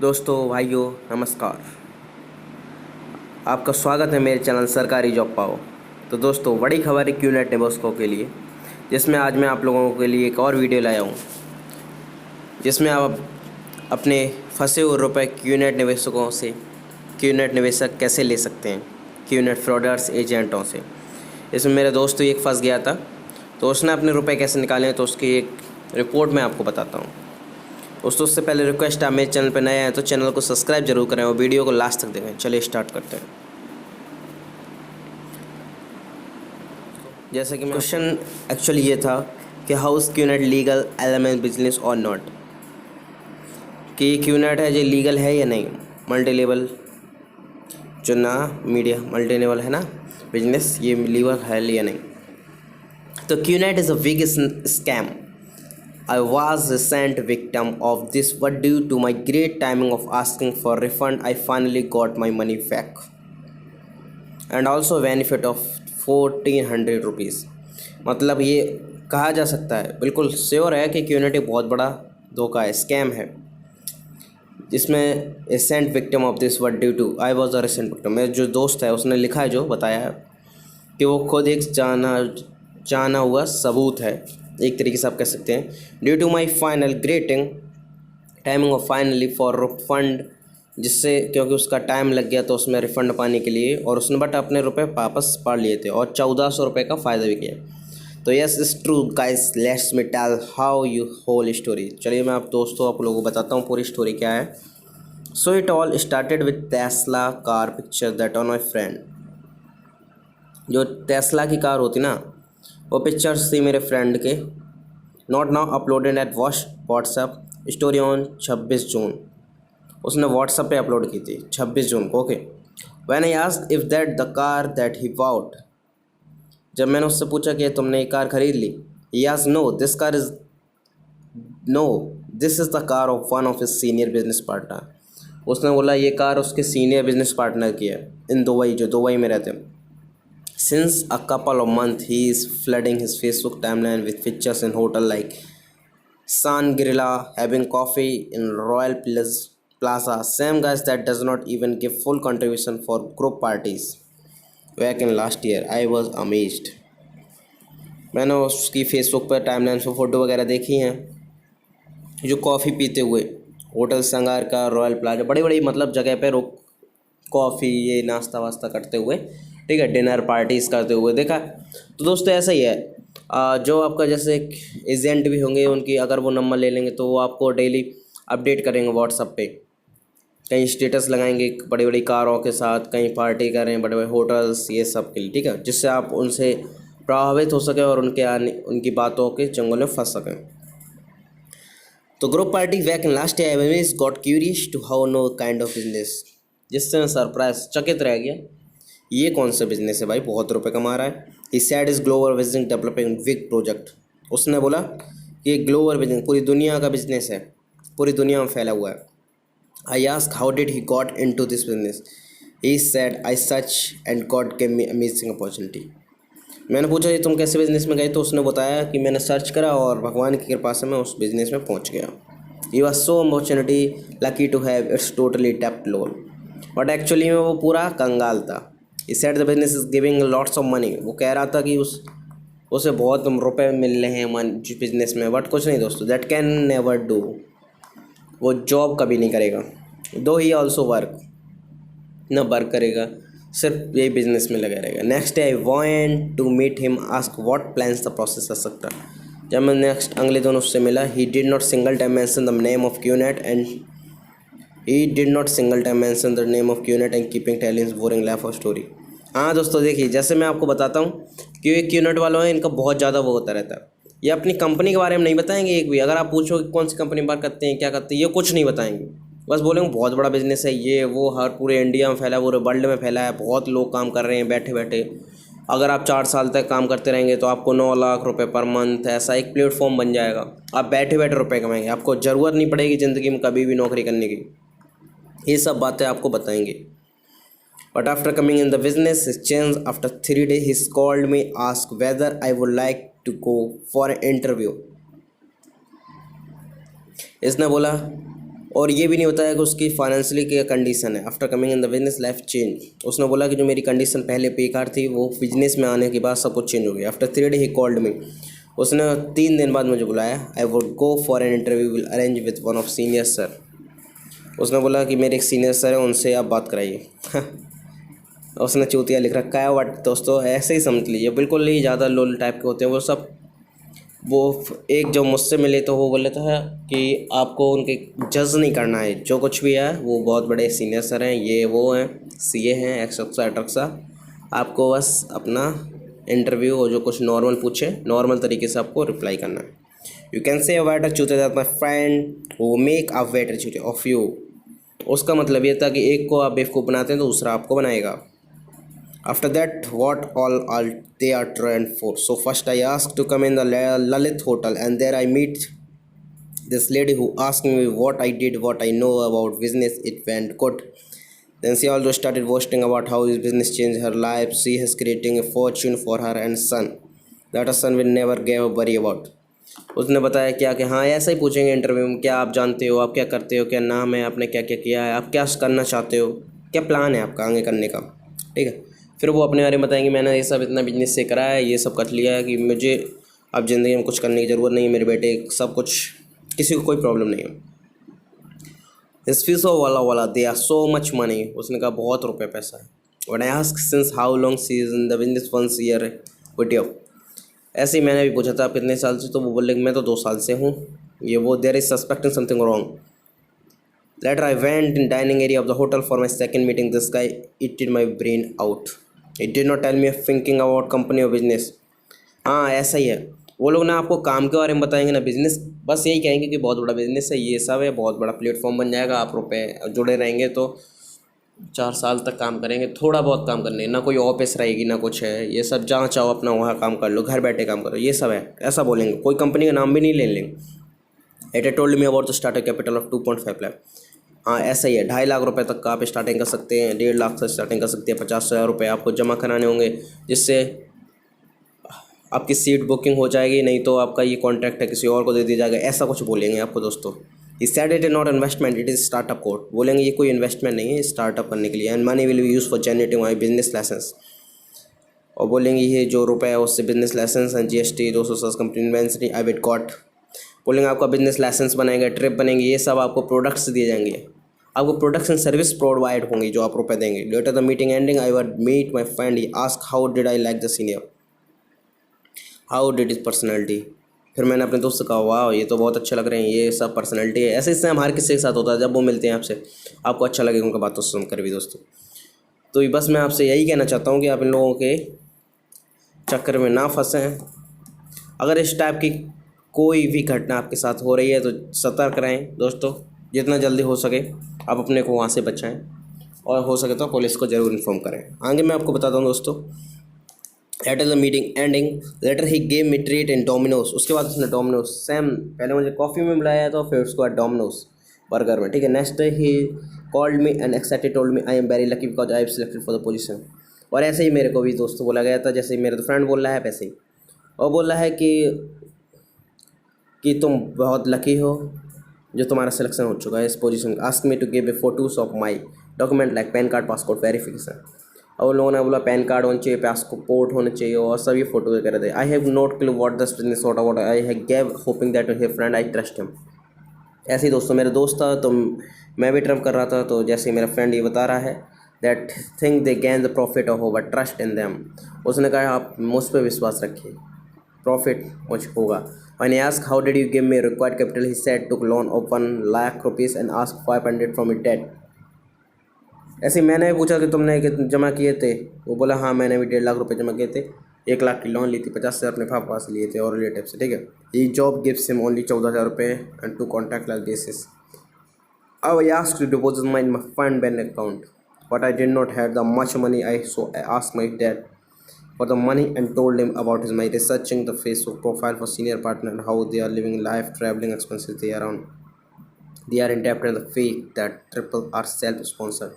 दोस्तों भाइयों नमस्कार। आपका स्वागत है मेरे चैनल सरकारी जॉब पाओ। तो दोस्तों बड़ी खबर है क्यूनेट निवेशकों के लिए, जिसमें आज मैं आप लोगों के लिए एक और वीडियो लाया हूँ, जिसमें आप अपने फंसे हुए रुपए क्यूनेट निवेशकों से क्यूनेट निवेशक कैसे ले सकते हैं, क्यूनेट फ्रॉडर्स एजेंटों से। इसमें मेरा दोस्त एक फंस गया था, तो उसने अपने रुपए कैसे निकाले, तो उसकी एक रिपोर्ट मैं आपको बताता हूँ। दोस्तों उससे पहले रिक्वेस्ट है, मेरे चैनल पर नए हैं तो चैनल को सब्सक्राइब जरूर करें और वीडियो को लास्ट तक देखें। चलिए स्टार्ट करते हैं। जैसे कि क्वेश्चन एक्चुअली ये था कि how is QNet legal element business और नॉट, कि ये क्यूनेट है जो लीगल है या नहीं। मल्टी लेवल जो ना मीडिया मल्टी लेवल है ना बिजनेस, ये लीगल है या नहीं। तो QNet is a big scam. I was recent victim of this, but due to my great timing of asking for refund, I finally got my money back and also benefit of 1400 rupees. मतलब ये कहा जा सकता है, बिल्कुल sure है कि क्यूनिटी बहुत बड़ा धोखा है, स्कैम है, जिसमें recent victim of this were due to I was a recent victim. मेरा जो दोस्त है उसने लिखा है, जो बताया है कि वो खुद एक जाना हुआ सबूत है, एक तरीके से आप कह सकते हैं। Due to my final grating timing of finally for refund, जिससे क्योंकि उसका टाइम लग गया तो उसमें रिफ़ंड पाने के लिए, और उसने बट अपने रुपए वापस पा लिए थे और 1400 रुपये का फ़ायदा भी किया। तो yes it's true guys, let's me tell how you whole story. चलिए मैं आप दोस्तों आप लोगों को बताता हूँ पूरी स्टोरी क्या है। So it all started with Tesla car picture that on my friend. जो टेस्ला की कार होती ना, वो पिक्चर्स थी मेरे फ्रेंड के, not now uploaded at WhatsApp story on 26 June. उसने व्हाट्सएप पे अपलोड की थी 26 जून को। Okay, when I asked if that the car that he bought, जब मैंने उससे पूछा कि तुमने ये कार खरीद ली, he asked no this car is no this is the car of one of his senior business partner. उसने बोला ये कार उसके सीनियर बिजनेस पार्टनर की है इन दुबई, जो दुबई में रहते हैं। Since a couple of months, he is flooding his Facebook timeline with pictures in hotel like Shangri-La, having coffee in Royal Plaza. Same guys that does not even give full contribution for group parties. Back in last year, I was amazed. मैंने उसकी Facebook पर timeline पर photo वगैरह देखी हैं, जो coffee पीते हुए होटल संगार का, रॉयल प्लाजा, बड़ी बड़ी मतलब जगह पे रुक कॉफ़ी ये नाश्ता वास्ता करते हुए, ठीक है, डिनर पार्टीज़ करते हुए देखा। तो दोस्तों ऐसा ही है, जो आपका जैसे एजेंट भी होंगे, उनकी अगर वो नंबर ले लेंगे तो वो आपको डेली अपडेट करेंगे व्हाट्सएप पे, कहीं स्टेटस लगाएंगे बड़ी बड़ी कारों के साथ, कहीं पार्टी करें बड़े बड़े होटल्स, ये सब के लिए, ठीक है, जिससे आप उनसे प्रभावित हो सकें और उनकी बातों के चंगुल में फंस सकें। तो group party back in last year I got curious to how know kind of business, जिससे मैं सरप्राइज चकित रह गया, ये कौन सा बिजनेस है भाई, बहुत रुपए कमा रहा है। He said is global business developing big project. उसने बोला कि ये ग्लोबल बिजनेस पूरी दुनिया का बिजनेस है, पूरी दुनिया में फैला हुआ है। I ask how did he got into this business, he sad I search and got gave me amazing opportunity. मैंने पूछा कि तुम कैसे बिजनेस में गए, तो उसने बताया कि मैंने सर्च करा और भगवान की कृपा से मैं उस बिजनेस में पहुंच गया। He was so opportunity lucky to have it's totally tapped loan, but actually में वो पूरा कंगाल था। He said the business is giving lots of money. वो कह रहा था कि उसे बहुत रुपए मिल रहे हैं बिजनेस में, बट कुछ नहीं दोस्तों, दैट कैन नेवर डू। वो जॉब कभी नहीं करेगा, दो ही ऑल्सो वर्क ना वर्क करेगा, सिर्फ यही बिजनेस में लगा रहेगा। Next day I want to meet him, ask what plans the process कर सकता। जब मैं नेक्स्ट अगले दिन उससे मिला, he did not single time mention the name of QNET and keeping telling boring life of story. हाँ दोस्तों देखिए, जैसे मैं आपको बताता हूँ कि ये क्यूनेट वालों हैं, इनका बहुत ज़्यादा वो होता रहता है। ये अपनी कंपनी के बारे में नहीं बताएंगे एक भी, अगर आप पूछो कि कौन सी कंपनी में बात करते हैं क्या करते हैं, ये कुछ नहीं बताएंगे, बस बोलेंगे बहुत बड़ा बिजनेस है ये वो, हर पूरे इंडिया में फैला है, पूरे वर्ल्ड में फैला है, बहुत लोग काम कर रहे हैं बैठे बैठे। अगर आप 4 साल तक काम करते रहेंगे तो आपको 9 लाख रुपए पर मंथ ऐसा एक प्लेटफॉर्म बन जाएगा, आप बैठे बैठे रुपए कमाएंगे, आपको ज़रूरत नहीं पड़ेगी ज़िंदगी में कभी भी नौकरी करने की। ये सब बातें आपको बताएंगे। But after coming in the business change after 3 days he called me ask whether I would like to go for an interview। इसने बोला और ये भी नहीं बताया कि उसकी फाइनेंशियली क्या कंडीशन है। After coming in the business life change, उसने बोला कि जो मेरी कंडीशन पहले बेकार थी वो बिजनेस में आने के बाद सब कुछ चेंज हो गया। After 3 day he called me, उसने 3 दिन बाद मुझे बुलाया। I would go for an interview, will arrange with one of senior sir. उसने बोला कि मेरे एक सीनियर सर है, उनसे आप बात कराइए। उसने चूतिया लिख रखा है। बट दोस्तों ऐसे ही समझ लीजिए, बिल्कुल ही ज़्यादा लोल टाइप के होते हैं वो सब। वो एक जो मुझसे मिले तो वो बोले था कि आपको उनके जज नहीं करना है, जो कुछ भी है वो बहुत बड़े सीनियर सर हैं, ये वो हैं, सीए हैं, एक्सेट्रा एट्रक्सा। आपको बस अपना इंटरव्यू और जो कुछ नॉर्मल पूछे नॉर्मल तरीके से आपको रिप्लाई करना है। You can say a waiter chute that my friend who make a waiter chute of you. उसका मतलब ये था कि एक को आप बेवकूफ़ बनाते हैं तो दूसरा आपको बनाएगा। After that, what all are they are trained for? So first I asked to come in the Lalit Hotel, and there I meet this lady who asked me what I did, what I know about business. It went good. Then she also started boasting about how this business changed her life. She is creating a fortune for her and son. That her son will never give a worry about. उसने बताया क्या कि हाँ ऐसा ही पूछेंगे interview में, क्या आप जानते हो, आप क्या करते हो, क्या नाम है, आपने क्या क्या किया है, आप क्या करना चाहते हो, क्या प्लान है आपका आगे करने का। ठीक है, फिर वो अपने बारे में बताएंगे मैंने ये सब इतना बिजनेस से करा है, ये सब कर लिया है कि मुझे अब ज़िंदगी में कुछ करने की ज़रूरत नहीं है, मेरे बेटे सब कुछ, किसी को कोई प्रॉब्लम नहीं है। इस फीसो वाला they are so much money. उसने कहा बहुत रुपये पैसा है। When I ask since how long she is in the business once year video. ऐसे ही मैंने भी पूछा था आप कितने साल से, तो वो बोले मैं तो 2 साल से हूँ। ये वो there is suspecting something wrong. Later, I went in dining area of the hotel for my second meeting. This guy eated my brain out. He did not tell me thinking about company or business. हाँ ऐसा ही है, वो लोग ना आपको काम के बारे में बताएंगे ना बिजनेस, बस यही कहेंगे कि बहुत बड़ा बिजनेस है, ये सब है, बहुत बड़ा प्लेटफॉर्म बन जाएगा, आप रुपए जुड़े रहेंगे तो 4 साल तक काम करेंगे, थोड़ा बहुत काम करने, ना कोई ऑफिस रहेगी ना कुछ है, ये सब जहाँ चाहो अपना वहाँ काम कर लो, घर बैठे काम करो, ये सब है, ऐसा बोलेंगे। कोई कंपनी का नाम भी नहीं ले लेंगे। At told me about the starter capital of 2.5 lakh. हाँ ऐसा ही है, 2.5 लाख रुपए तक का आप स्टार्टिंग कर सकते हैं, 1.5 लाख से स्टार्टिंग कर सकते हैं। 50,000 रुपये आपको जमा कराने होंगे, जिससे आपकी सीट बुकिंग हो जाएगी, नहीं तो आपका ये कॉन्ट्रैक्ट है किसी और को दे दिया जाएगा, ऐसा कुछ बोलेंगे आपको दोस्तों। इस said it is not investment, it is startup code. बोलेंगे ये कोई इन्वेस्टमेंट नहीं है, स्टार्टअप करने के लिए, and money will be use for generating my business license. और बोलेंगे ये जो रुपये है उससे business license and GST 210 company inventory I with got. बोलेंगे आपका बिजनेस लाइसेंस बनाएंगे, ट्रिप बनेंगे, ये सब आपको प्रोडक्ट्स दिए जाएंगे, आपको प्रोडक्ट्स एंड सर्विस प्रोवाइड होंगी जो आप रुपये देंगे। Later the meeting ending I would meet my friend, he ask how did I like the senior, how did is personality. फिर मैंने अपने दोस्त से कहा वाह ये तो बहुत अच्छे लग रहे हैं, ये सब पर्सनैलिटी है। ऐसे इससे हमारे किसी के साथ होता है, जब वो मिलते हैं आपसे आपको अच्छा लगेगा उनका बातों से सुनकर भी दोस्तों। तो ये बस मैं आपसे यही कहना चाहता हूँ कि आप इन लोगों के चक्कर में ना फंसें। अगर इस टाइप की कोई भी घटना आपके साथ हो रही है तो सतर्क रहें दोस्तों, जितना जल्दी हो सके आप अपने को वहाँ से बचाएं, और हो सके तो पुलिस को ज़रूर इन्फॉर्म करें। आगे मैं आपको बताता हूँ दोस्तों। At the meeting ending later he gave me treat in Domino's. उसके बाद उसने डोमिनोज सेम, पहले मुझे कॉफ़ी में बुलाया तो फिर उसके बाद डोमिनोज बर्गर में। ठीक है, next day he called me and excited told me I am very lucky because I have selected for the position. और ऐसे ही मेरे को भी दोस्तों बोला गया था, जैसे ही मेरा तो फ्रेंड बोल रहा है वैसे ही, और बोल रहा है कि तुम बहुत लकी हो जो तुम्हारा सिलेक्शन हो चुका है इस position. Ask me to give a photos of my document like PAN card, passport verification. और उन लोगों ने बोला पैन कार्ड होना चाहिए, पासपोर्ट होना चाहिए, और सभी फोटो वगैरह थे। I have not clue what this business sort about, I have gave hoping that his friend I trust him. ऐसे ही दोस्तों मेरे दोस्त था तो मैं भी ट्रम्प कर रहा था, तो जैसे मेरा फ्रेंड ये बता रहा है that think they gain the profit of over trust in them. उसने कहा आप मुझ पर विश्वास रखिए, प्रॉफिट मुझ होगा। When I asked how did you give me required capital, he said took loan of 1 lakh rupees and asked 500 from it debt। ऐसे मैंने पूछा कि तुमने जमा किए थे, वो बोला हाँ मैंने भी 1.5 लाख रुपए जमा किए थे, 1 लाख की लोन ली थी, 50,000 अपने पापा से लिए थे और रिलेटिव से। ठीक है, ये जॉब गिव्स हिम ओनली 14,000 रुपये and to contact like basis. अब I asked to deposit my fund bank account, but I did not have the much money, so I asked my dad for the money and told him about my researching the Facebook profile for senior partner and how they are living life, traveling expenses they are on. They are in debt and the fake that triple are self-sponsored.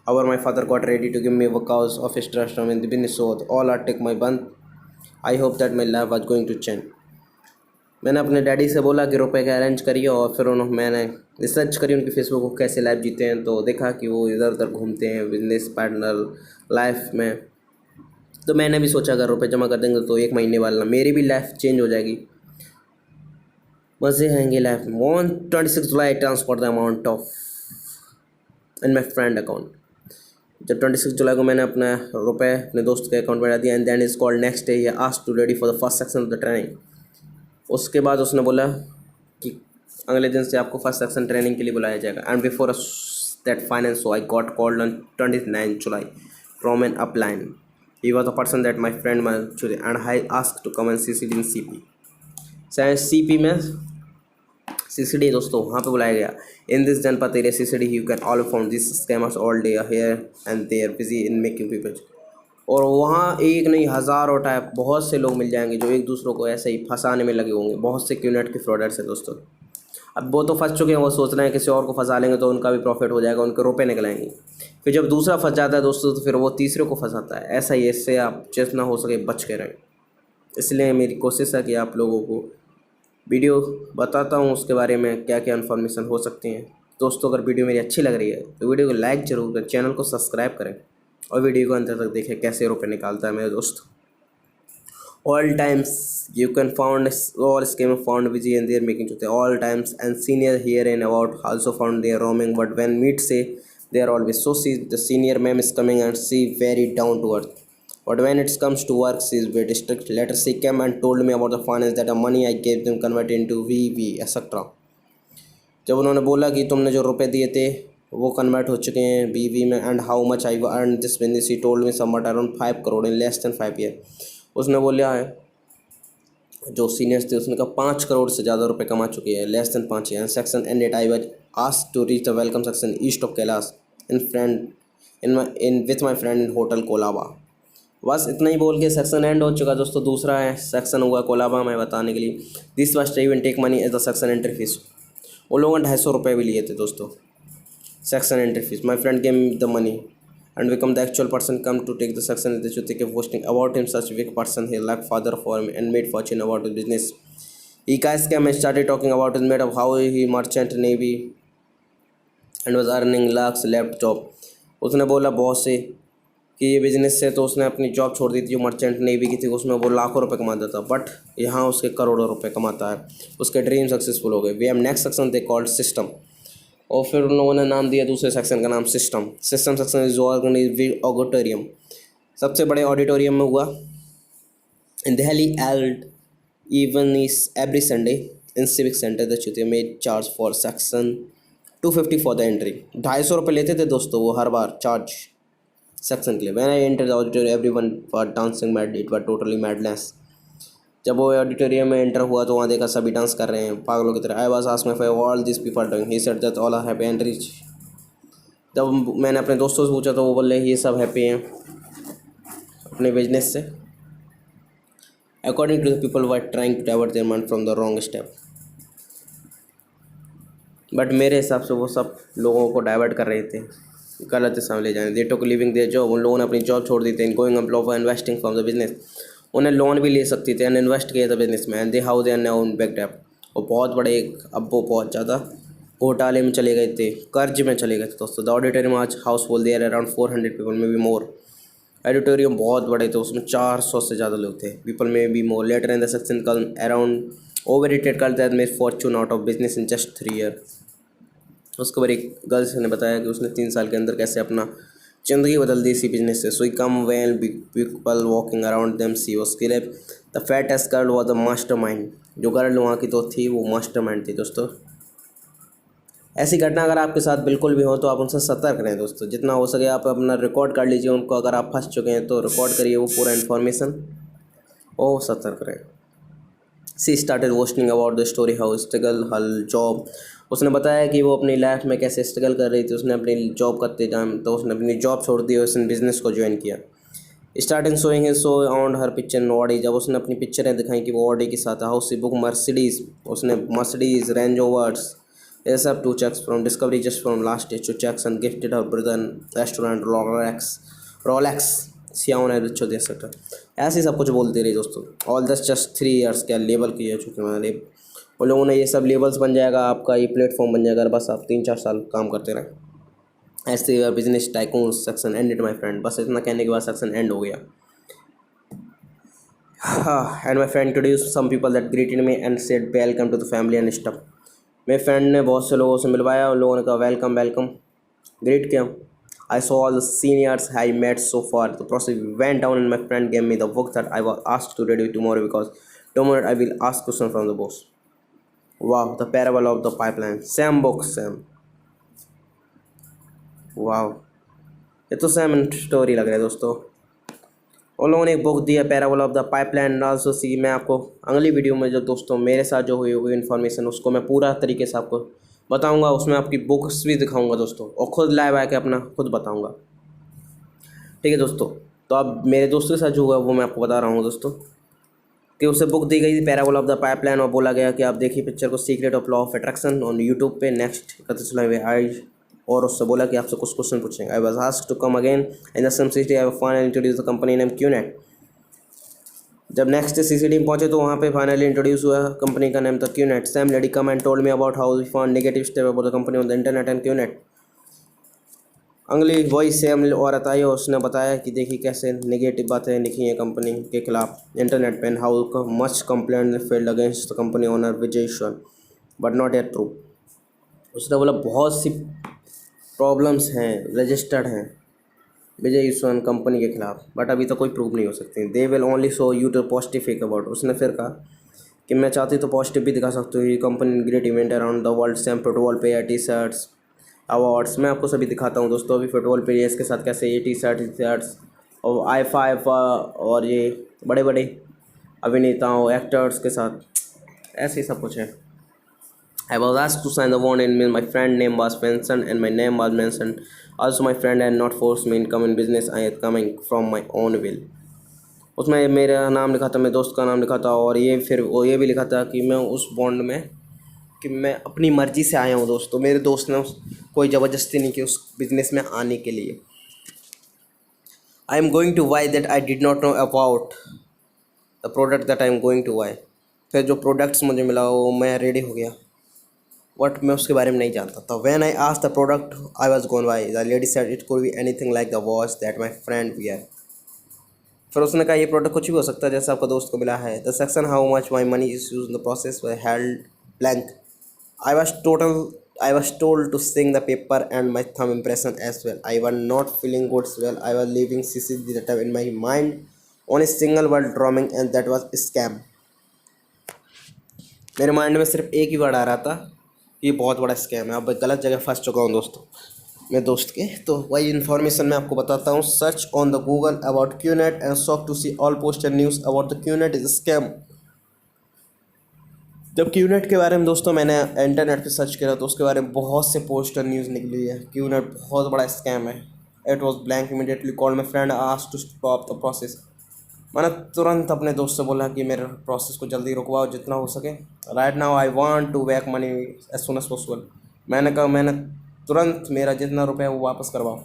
However, my father got ready to give me because of his trust in the business, so all are take my band. I hope that my life was going to change. मैंने अपने daddy से बोला कि रुपए का arrange करिए, और फिर मैंने रिसर्च करी उनकी फेसबुक को कैसे लाइफ जीते हैं, तो देखा कि वो इधर उधर घूमते हैं बिजनेस पार्टनर लाइफ में। तो मैंने भी सोचा अगर रुपए जमा कर देंगे तो 1 महीने वाला मेरी भी लाइफ चेंज हो जाएगी, मज़े आएंगे लाइफ में। On 26 July transfer the amount of in my friend account. जब 26 जुलाई को मैंने अपना रुपए अपने दोस्त के अकाउंट में डाल दिया, and then is called next day he asked to ready for the first section of the training. उसके बाद उसने बोला कि अगले दिन से आपको फर्स्ट सेक्शन ट्रेनिंग के लिए बुलाया जाएगा। And before that finance so I got called on 29 July from an upline. He was the person that my friend मंचूरी and I ask to come and CCD in CP। CP में CCD दोस्तों वहाँ पे बुलाया गया। In this Janpath area CCD you can all found this scammers all day here and they are busy in making people. और वहाँ एक नहीं हज़ारों टाइप बहुत से लोग मिल जाएंगे जो एक दूसरों को ऐसे ही फंसाने में लगे होंगे। बहुत से क्यूनेट के फ्रॉडर्स हैं दोस्तों। अब वो तो फंस चुके हैं, वो सोच रहे हैं किसी और को फंसा लेंगे तो उनका भी प्रॉफिट हो जाएगा, उनके रुपए निकल आएंगे। फिर जब दूसरा फंस जाता है दोस्तों तो फिर वो तीसरे को फंसाता है। ऐसा ही, इससे आप जितना हो सके बच के रहें। इसलिए मेरी कोशिश है कि आप लोगों को वीडियो बताता हूँ उसके बारे में क्या क्या इन्फॉर्मेशन हो सकती हैं। दोस्तों अगर वीडियो मेरी अच्छी लग रही है तो वीडियो को लाइक ज़रूर करें, चैनल को सब्सक्राइब करें और वीडियो को अंत तक देखें कैसे रुपए निकालता है मेरे दोस्त। All times you can found all scammer found busy and they are making to all times, and senior here and about also found they are roaming, but when meet say they are always so see the senior ma'am is coming and she very down to earth, but when it comes to work she is very strict. Later she came and told me about the finance that the money I gave them converted into VV etc. जब उन्होंने बोला कि तुमने जो रुपए दिए थे वो कन्वर्ट हो चुके हैं BV में, and how much I earn this business, he told me somewhat around 5 crore in less than 5 year. उसने बोला है जो सीनियर्स थे उसने कहा 5 करोड़ से ज़्यादा रुपए कमा चुकी है less than 5 year. Section ended I was asked to reach the welcome section east of Kailash in with my friend in hotel Colaba. बस इतना ही बोल के सेक्शन एंड हो चुका दोस्तों। दूसरा है सेक्शन हुआ कोलाबा में बताने के लिए। This must even take money as the section entry fees. वो लोगों ने 250 रुपये भी लिए थे दोस्तों section entry fees. My friend gave the money and become the actual person come to take the section in the should take a posting about him such weak person he like father for him and made fortune about his business. He guys came and started talking about his made of how he merchant navy and was earning lakhs left job. उसने बोला बहुत से कि ये business से तो उसने अपनी जॉब छोड़ दी थी जो मर्चेंट नेवी की थी, उसमें वो लाखों रुपए कमाता था, बट यहाँ उसके करोड़ों रुपए कमाता है। उसके ड्रीम सक्सेसफुल हो गए। We have next section they called system, और फिर उन लोगों ने नाम दिया दूसरे सेक्शन का नाम system. System section is organized auditorium, सबसे बड़े ऑडिटोरियम में हुआ in Delhi held even is every Sunday in civic centre the चुतिया made charge for section 250 for the entry. 250 रुपये लेते थे दोस्तों वो हर बार चार्ज सेक्शन के लिए। When I enter the auditorium everyone for dancing mad, it was totally madness. जब वो ऑडिटोरियम में एंटर हुआ तो वहाँ देखा सभी डांस कर रहे हैं पागलों की तरह। I was asked my all this people doing, he said that all are happy and rich. जब मैंने अपने दोस्तों से पूछा तो वो बोले ये सब हैप्पी हैं अपने बिजनेस से। According to the people were trying to divert their mind from the wrong step, but मेरे हिसाब से वो सब लोगों को डाइवर्ट कर रहे थे गलत दिशा में ले जाने। दे टुक लिविंग देयर जॉब, उन लोगों ने अपनी जॉब छोड़ दी थी। In going up for investing from the business, उन्हें लोन भी ले सकती थे एंड इन्वेस्ट किया था बिजनेस में। And they how they are now in back date, वो बहुत बड़े अब वो बहुत ज़्यादा घोटाले में चले गए थे, कर्ज में चले गए थे दोस्तों। द ऑडिटोरियम आज Housefull there around 400 people may be more. Auditorium बहुत बड़े थे, उसमें 400 से ज़्यादा लोग थे। People may be more. Later in the section call around over rated call that made fortune out of business in just 3 year. उसके बाद एक गर्ल्स ने बताया कि उसने 3 साल के अंदर कैसे अपना ज़िंदगी बदल दी इसी बिजनेस से। So he come well people walking around them she was clear the fattest girl was the mastermind. जो गर्ल वहाँ की तो थी वो मास्टर माइंड थी दोस्तों। ऐसी घटना अगर आपके साथ बिल्कुल भी हो तो आप उनसे सतर्क रहें दोस्तों। जितना हो सके आप अपना रिकॉर्ड कर लीजिए उनको। अगर आप फंस चुके हैं तो रिकॉर्ड करिए वो पूरा इन्फॉर्मेशन और सतर्क रहें। She started posting about the story how struggle hull job. उसने बताया कि वो अपनी लाइफ में कैसे स्ट्रगल कर रही थी। उसने अपनी जॉब करते टाइम तो उसने अपनी जॉब छोड़ दी और उसने बिजनेस को ज्वाइन किया। Starting showing his show on her picture in Audi, जब उसने अपनी पिक्चरें दिखाई कि वो ऑडी के साथ हाउस बुक मर्सिडीज़, उसने मर्सिडीज़ रेंज ओवर्स ये सब 2 checks from Discovery just from last day 2 checks and gifted her brother restaurant Rolex सियाओन है रिचो दे सकता। ऐसे सब कुछ बोलते रही दोस्तों। ऑल दस जस्ट 3 ईयर्स क्या लेबल किया चुके हैं उन लोगों ने ये सब लेबल्स बन जाएगा, आपका ये प्लेटफॉर्म बन जाएगा, बस आप 3-4 साल काम करते रहें। ऐसे business tycoon section ended my friend. बस इतना कहने के बाद सेक्शन एंड हो गया। हाँ, and my friend introduce some people that greeted me and said welcome to the family and stuff. मेरे फ्रेंड ने बहुत से लोगों से मिलवाया, उन लोगों ने कहा वेलकम वेलकम, ग्रीट किया। I saw all the seniors I met so far. The process went down and my friend gave me the work that I was asked to redo tomorrow because tomorrow I will ask question from the boss. Wow, the parable of the pipeline. Same book, Sam. Wow, ये तो same story लग रहा है दोस्तों। उन लोगों ने एक बुक दिया parable of the pipeline. Also see, मैं आपको अगली वीडियो में जो दोस्तों मेरे साथ जो हुई हुई इन्फॉर्मेशन उसको मैं पूरा तरीके से आपको बताऊंगा, उसमें आपकी बुक्स भी दिखाऊंगा दोस्तों, और खुद लाइव आके अपना खुद बताऊंगा। ठीक है दोस्तों, तो अब मेरे दोस्तों के साथ जो हुआ वो मैं आपको बता रहा हूँ दोस्तों, कि उसे बुक दी गई थी पैराबल ऑफ द पाइपलाइन, और बोला गया कि आप देखिए पिक्चर को secret of law of attraction on YouTube पे। नेक्स्ट कत चला आई, और उससे बोला कि आपसे कुछ क्वेश्चन पूछेंगे। I was asked to come again in the same city. I finally introduce the company name QNET. जब नेक्स्ट सीसीडी में पहुंचे तो वहाँ पे फाइनली इंट्रोड्यूस हुआ कंपनी का नेम था QNET. Same lady come and told me about how we found negative step about the company on the internet and QNET. अगली वही सेम औरत आई और उसने बताया कि देखिए कैसे नेगेटिव बातें लिखी हैं कंपनी के खिलाफ इंटरनेट पे, how much complaint failed against the company owner Vijay Ishwar but not yet true. उसने बोला बहुत सी प्रॉब्लम्स हैं, रजिस्टर्ड हैं विजय ईश्वर कंपनी के खिलाफ, बट अभी तो कोई प्रूव नहीं हो सकती। They will only show you two positive fake about. उसने फिर कहा कि मैं चाहती तो पॉजिटिव भी दिखा सकती हूँ। ये company great event around the world, same football पे या टी शर्ट्स अवार्ड्स, मैं आपको सभी दिखाता हूँ दोस्तों। अभी फुटबॉल पे इसके साथ कैसे ये टी शर्ट्स और i5 और ये बड़े बड़े अभिनेताओं एक्टर्स के साथ ऐसे ही सब कुछ है। I was asked to sign the warrant and my friend name was mentioned and my name was mentioned. Also my friend had not forced me to come in business. I am coming from my own will. उसमें मेरा नाम लिखा था, मेरे दोस्त का नाम लिखा था, और ये फिर वो ये भी लिखा था कि मैं उस बॉन्ड में कि मैं अपनी मर्ज़ी से आया हूँ दोस्तों। मेरे दोस्त ने कोई ज़बरदस्ती नहीं की उस बिज़नेस में आने के लिए। I am going to buy that I did not know about the product that I am going to buy. फिर जो प्रोडक्ट्स मुझे मिला वो मैं रेडी हो गया, बट मैं उसके बारे में नहीं जानता था। When I asked the product I was going by, the lady said it could be anything like the watch that my friend wear. फिर उसने कहा ये प्रोडक्ट कुछ भी हो सकता है जैसे आपका दोस्त को मिला है। The section how much my money is used in the process were held blank. I was told to sing the paper and my thumb impression as well. I was not feeling good well. I was leaving CCD that time in my mind on a single word drumming and that was scam. मेरे mind में सिर्फ एक ही word आ रहा था, ये बहुत बड़ा scam है। अब गलत जगह फंस चुका हूँ दोस्तों मेरे दोस्त के। तो वही इन्फॉर्मेशन मैं आपको बताता हूँ। Search on the Google about QNET and shock to see all posted news about the QNET is scam. जब क्यूनेट के बारे में दोस्तों मैंने इंटरनेट पे सर्च किया तो उसके बारे में बहुत से पोस्टर न्यूज़ निकली है। क्यूनेट बहुत बड़ा स्कैम है। It was blank immediately called my friend asked to stop the process. मैंने तुरंत अपने दोस्त से बोला कि मेरे प्रोसेस को जल्दी रुकवाओ जितना हो सके। Right now I want to back money as soon as possible. मैंने कहा मैंने तुरंत मेरा जितना रुपया वो वापस करवाओ,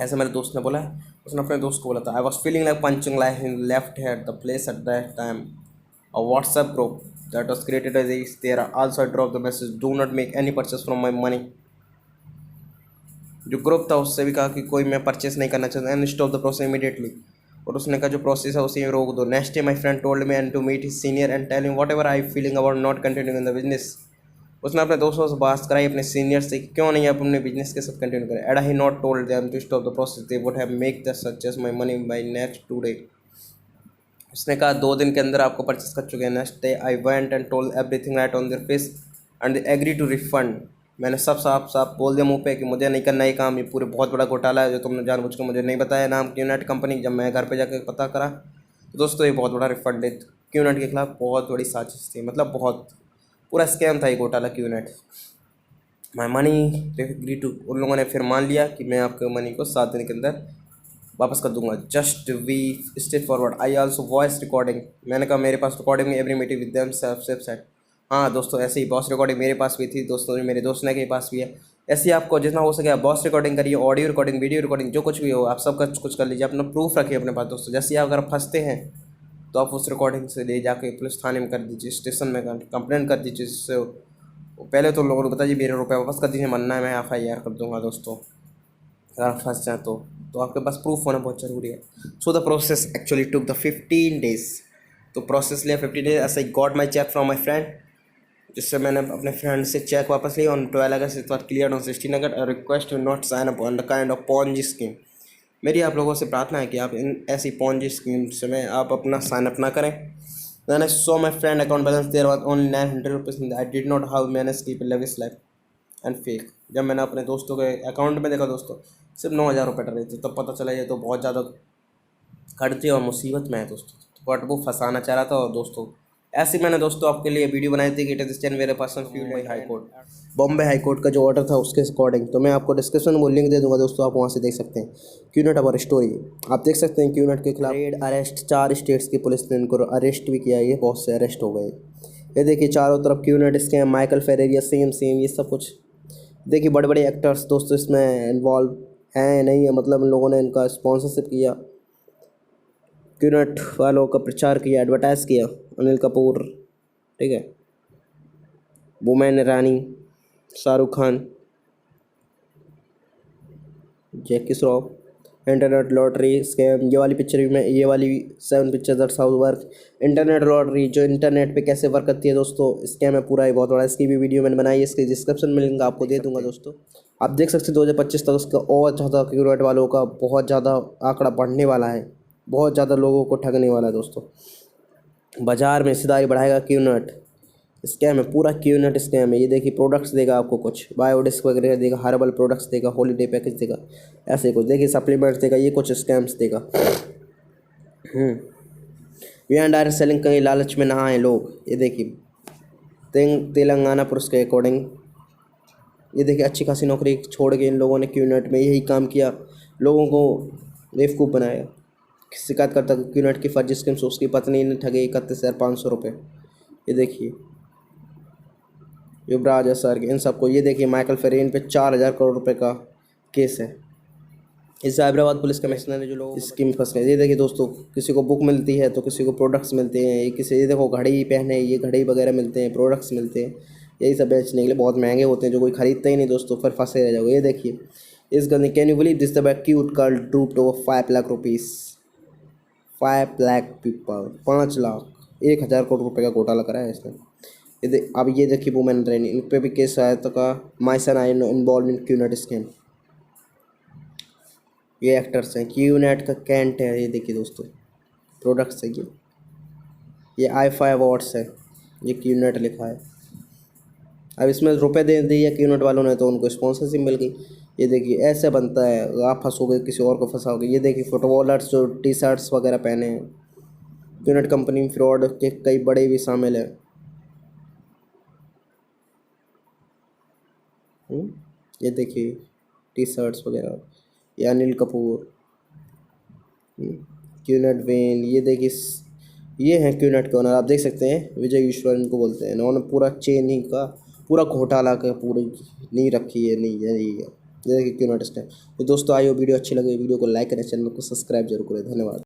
ऐसे मेरे दोस्त ने बोला। उसने अपने दोस्त को बोला था। I was feeling like punching like in left head the place at that time a WhatsApp group that was created as is there also I drop the message do not make any purchase from my money. जो group था उससे भी कहा कि कोई मैं purchase नहीं करना चाहता and stop the process immediately. और उसने कहा जो प्रोसेस है उसी में रोक दो। Next day my friend told me and to meet his senior and tell him whatever I feeling about not continuing in the business. उसने अपने दोस्तों से बात कराई अपने सीनियर से कि क्यों नहीं आप अपने बिजनेस के साथ कंटिन्यू करें। And I not told them to stop the process, they would have make the suggest my money by next 2 days। उसने कहा 2 दिन के अंदर आपको परचेस कर चुके हैं। Next day I went and told everything right on their face and they agree to refund. मैंने सब साफ बोल दिया मुंह पे कि मुझे नहीं करना ये काम, ये पूरे बहुत बड़ा घोटाला है जो तुमने जानबूझ के मुझे नहीं बताया नाम क्यूनेट कंपनी। जब मैं घर पे जाकर पता करा तो दोस्तों ये बहुत बड़ा रिफंड है। क्यूनेट के खिलाफ बहुत बड़ी साजिश थी, मतलब बहुत पूरा स्कैम था ये घोटाला QNET. My money agree to, उन लोगों ने फिर मान लिया कि मैं आपके मनी को 7 दिन के अंदर वापस कर दूंगा। Just we state forward I also voice recording. मैंने कहा मेरे पास रिकॉर्डिंग में every meeting with them self set. हाँ दोस्तों ऐसे ही बॉस रिकॉर्डिंग मेरे पास भी थी दोस्तों, मेरे दोस्त ने के पास भी है। ऐसे ही आपको जितना हो सके आप बॉस रिकॉर्डिंग करिए, ऑडियो रिकॉर्डिंग, वीडियो रिकॉर्डिंग, जो कुछ भी हो आप सब कुछ कर लीजिए, अपना प्रूफ रखिए अपने पास दोस्तों। जैसे ही आप अगर फंसते हैं तो आप उस रिकॉर्डिंग से ले जाके पुलिस थाने में कर दीजिए, स्टेशन में कंप्लेंट कर दीजिए, जिससे पहले तो लोगों को बताइए मेरे रुपये वापस कर दीजिए, मरना है मैं FIR कर दूँगा दोस्तों अगर आप फंस जाए तो आपके पास प्रूफ होना बहुत ज़रूरी है। So the process actually took the 15 days। तो प्रोसेस लिया 15 days। ऐसे got my cheque from my friend, जिससे मैंने अपने फ्रेंड से चेक वापस लिया ऑन 12 अगस्त। It was clear on 16 August. Request to not sign up on the kind of Ponzi scheme. मेरी आप लोगों से प्रार्थना है कि आप इन ऐसी पॉन्जी स्कीम्स में आप अपना साइन अप ना करें। Then I saw my friend account balance, there was only 900 rupees। I did not have managed to keep a lavish life and fake। जब मैंने अपने दोस्तों के अकाउंट में देखा दोस्तों सिर्फ 9,000 रुपये डर रहे थे, तब पता चला ये तो बहुत ज़्यादा खर्चे और मुसीबत में है दोस्तों। बट वो फंसाना चाह रहा था। और दोस्तों ऐसी मैंने दोस्तों आपके लिए वीडियो बनाई थी कि इट इज मेरे पर्सनल फील्ड में high court Bombay high court का जो ऑर्डर था उसके अकॉर्डिंग। तो मैं आपको डिस्क्रिप्शन में वो लिंक दे दूंगा दोस्तों, आप वहाँ से देख सकते हैं। क्यूनेट अवर स्टोरी आप देख सकते हैं। क्यूनेट के खिलाफ रेड अरेस्ट 4 स्टेट्स की पुलिस ने इनको अरेस्ट भी किया। ये बहुत से अरेस्ट हो गए। ये देखिए चारों तरफ क्यूनेट स्कैम, माइकल फेरेरिया सेम ये सब कुछ। देखिए बड़े बड़े एक्टर्स दोस्तों इसमें इन्वॉल्व हैं नहीं है, मतलब इन लोगों ने इनका स्पॉन्सरशिप किया, क्यूनेट वालों का प्रचार किया, एडवर्टाइज़ किया। अनिल कपूर, ठीक है, बोमैन ईरानी, शाहरुख खान, जैकी श्रॉफ, इंटरनेट लॉटरी स्कैम। ये वाली पिक्चर भी मैं, ये वाली 7 picture that's how work. Internet lottery जो इंटरनेट पे कैसे वर्क करती है दोस्तों, स्कैम है पूरा, ये बहुत बड़ा। इसकी भी वीडियो मैंने बनाई है, इसके डिस्क्रिप्शन में लिंक आपको दे दूंगा दोस्तों। आप देख सकते हैं 2025 तक उसका और ज़्यादा क्यूनेट वालों का बहुत ज़्यादा आंकड़ा बढ़ने वाला है, बहुत ज़्यादा लोगों को ठगने वाला है दोस्तों। बाज़ार में हिस्सेदारी बढ़ाएगा क्यूनेट। स्कैम है पूरा, क्यूनेट स्कैम है। ये देखिए प्रोडक्ट्स देगा आपको, कुछ बायोडिस्क वगैरह देगा, हर्बल प्रोडक्ट्स देगा, हॉलीडे पैकेज देगा, ऐसे कुछ देखिए सप्लीमेंट्स देगा, ये कुछ स्कैम्स देगा। वी एंड आर सेलिंग, कहीं लालच में ना आए लोग। ये देखिए तेलंगाना पुलिस के अकॉर्डिंग, ये देखिए अच्छी खासी नौकरी छोड़ के इन लोगों ने क्यूनेट में यही काम किया, लोगों को बेवकूफ़ बनाया। शिकायत करता क्यूनेट की फर्जी स्कीम से उसकी पत्नी ने ठगे 31,500 रुपये। ये देखिए युवराज सर के इन सबको। ये देखिए माइकल फेरेन पे 4,000 करोड़ रुपए का केस है। इस हैदराबाद पुलिस कमिश्नर ने जो लोग स्कीम फंस गए। ये देखिए दोस्तों किसी को बुक मिलती है तो किसी को प्रोडक्ट्स मिलते हैं, किसी ये देखो घड़ी पहने, ये घड़ी वगैरह मिलते हैं, प्रोडक्ट्स मिलते हैं, यही सब बेचने के लिए बहुत महंगे होते हैं जो कोई खरीदता ही नहीं दोस्तों, फिर फंसे रह जाओगे। ये देखिए इस गंदी, can you believe this the cute girl duped over 5 lakh rupees. 5 lakh people, 5 lakh, 1,000 crore रुपए का घोटाला कराया इसने। अब ये देखिए वुमेन ट्रेनिंग, इन पर भी केस आया तो का माइसन I involve in QNet scam. ये एक्टर्स हैं, क्यूनेट का कैंट है। ये देखिए दोस्तों प्रोडक्ट्स है ये i5 अवार्ड्स है, ये क्यूनेट लिखा है। अब इसमें रुपए दे दिए क्यूनेट वालों ने तो उनको स्पॉन्सरशिप मिल गई। ये देखिए ऐसे बनता है, आप फंसोगे किसी और को फंसाओगे। ये देखिए फुटबॉलर्स जो टी-शर्ट्स वगैरह पहने हैं, क्यूनेट कंपनी में फ्रॉड के कई बड़े भी शामिल है। ये देखिए टी-शर्ट्स वगैरह, ये अनिल कपूर, क्यूनेट वेन। ये देखिए ये हैं क्यूनेट के ओनर, आप देख सकते हैं विजय ईश्वर इनको बोलते हैं। इन्होंने पूरा चेन ही का पूरा घोटाला का पूरी नहीं रखी है, नहीं है ये देखिए क्यूनेट स्कैम। तो दोस्तों आइए वीडियो अच्छी लगी वीडियो को लाइक करें, चैनल को सब्सक्राइब जरूर करें। धन्यवाद।